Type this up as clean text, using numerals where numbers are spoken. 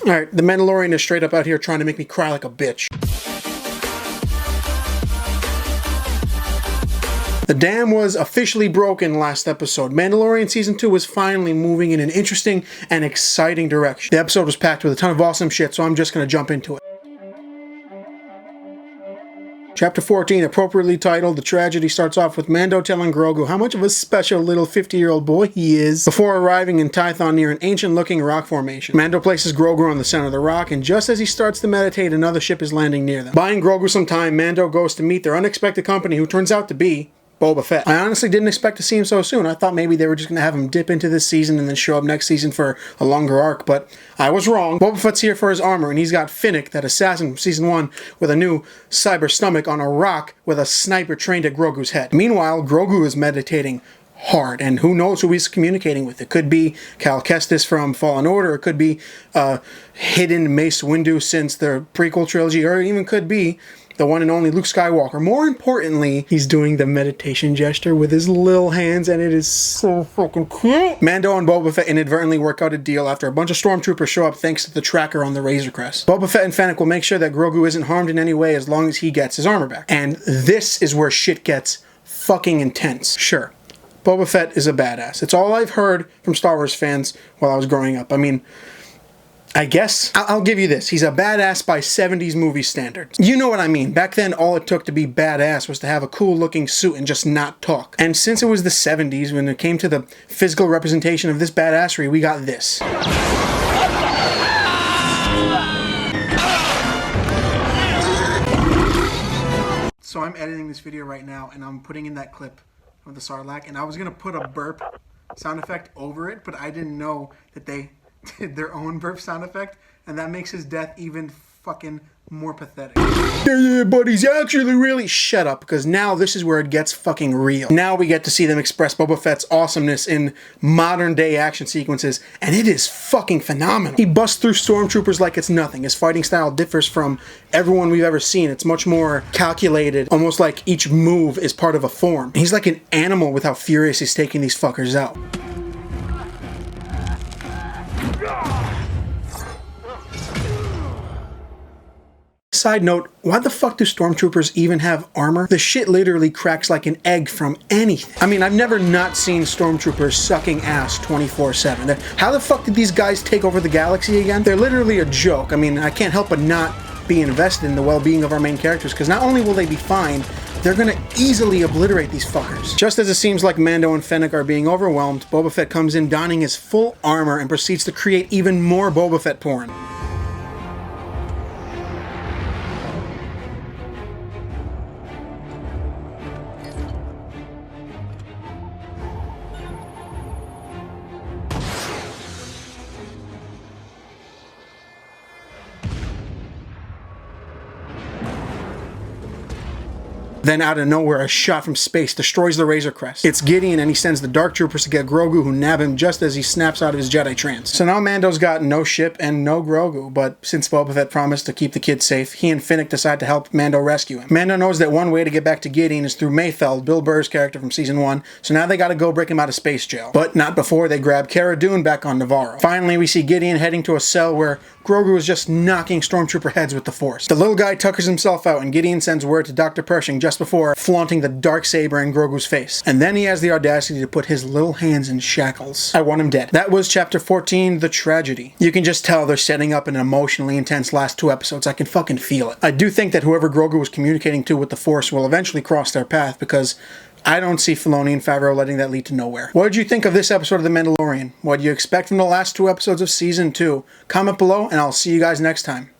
Alright, the Mandalorian is straight up out here trying to make me cry like a bitch. The dam was officially broken last episode. Mandalorian Season 2 was finally moving in an interesting and exciting direction. The episode was packed with a ton of awesome shit, so I'm just gonna jump into it. Chapter 14, appropriately titled, The Tragedy, starts off with Mando telling Grogu how much of a special little 50-year-old boy he is before arriving in Tython near an ancient-looking rock formation. Mando places Grogu on the center of the rock, and just as he starts to meditate, another ship is landing near them. Buying Grogu some time, Mando goes to meet their unexpected company, who turns out to be Boba Fett. I honestly didn't expect to see him so soon. I thought maybe they were just going to have him dip into this season and then show up next season for a longer arc, but I was wrong. Boba Fett's here for his armor, and he's got Finnick, that assassin from Season 1, with a new cyber stomach on a rock with a sniper trained at Grogu's head. Meanwhile, Grogu is meditating hard, and who knows who he's communicating with. It could be Cal Kestis from Fallen Order, it could be hidden Mace Windu since the prequel trilogy, or it even could be the one and only Luke Skywalker. More importantly, he's doing the meditation gesture with his little hands, and it is so fucking cute. Mando and Boba Fett inadvertently work out a deal after a bunch of stormtroopers show up thanks to the tracker on the Razor Crest. Boba Fett and Fennec will make sure that Grogu isn't harmed in any way as long as he gets his armor back. And this is where shit gets fucking intense. Sure, Boba Fett is a badass. It's all I've heard from Star Wars fans while I was growing up. I mean, I guess I'll give you this. He's a badass by 70s movie standards. You know what I mean. Back then, all it took to be badass was to have a cool looking suit and just not talk. And since it was the 70s, when it came to the physical representation of this badassery, we got this. So I'm editing this video right now, and I'm putting in that clip of the Sarlacc, and I was going to put a burp sound effect over it, but I didn't know that they did their own burp sound effect, and that makes his death even fucking more pathetic. Yeah, but he's actually really... Shut up, because now this is where it gets fucking real. Now we get to see them express Boba Fett's awesomeness in modern day action sequences, and it is fucking phenomenal. He busts through stormtroopers like it's nothing. His fighting style differs from everyone we've ever seen. It's much more calculated, almost like each move is part of a form. He's like an animal with how furious he's taking these fuckers out. Side note, why the fuck do stormtroopers even have armor? The shit literally cracks like an egg from anything. I mean, I've never not seen stormtroopers sucking ass 24/7. How the fuck did these guys take over the galaxy again? They're literally a joke. I mean, I can't help but not be invested in the well-being of our main characters, because not only will they be fine, they're gonna easily obliterate these fuckers. Just as it seems like Mando and Fennec are being overwhelmed, Boba Fett comes in donning his full armor and proceeds to create even more Boba Fett porn. Then out of nowhere, a shot from space destroys the Razor Crest. It's Gideon, and he sends the Dark Troopers to get Grogu, who nab him just as he snaps out of his Jedi trance. So now Mando's got no ship and no Grogu, but since Boba Fett promised to keep the kids safe, he and Finnick decide to help Mando rescue him. Mando knows that one way to get back to Gideon is through Mayfeld, Bill Burr's character from Season 1, so now they gotta go break him out of space jail. But not before they grab Cara Dune back on Navarro. Finally, we see Gideon heading to a cell where Grogu is just knocking stormtrooper heads with the Force. The little guy tuckers himself out, and Gideon sends word to Dr. Pershing just before flaunting the Darksaber in Grogu's face. And then he has the audacity to put his little hands in shackles. I want him dead. That was Chapter 14, The Tragedy. You can just tell they're setting up an emotionally intense last 2 episodes. I can fucking feel it. I do think that whoever Grogu was communicating to with the Force will eventually cross their path, because I don't see Filoni and Favreau letting that lead to nowhere. What did you think of this episode of The Mandalorian? What do you expect from the last 2 episodes of Season 2? Comment below, and I'll see you guys next time.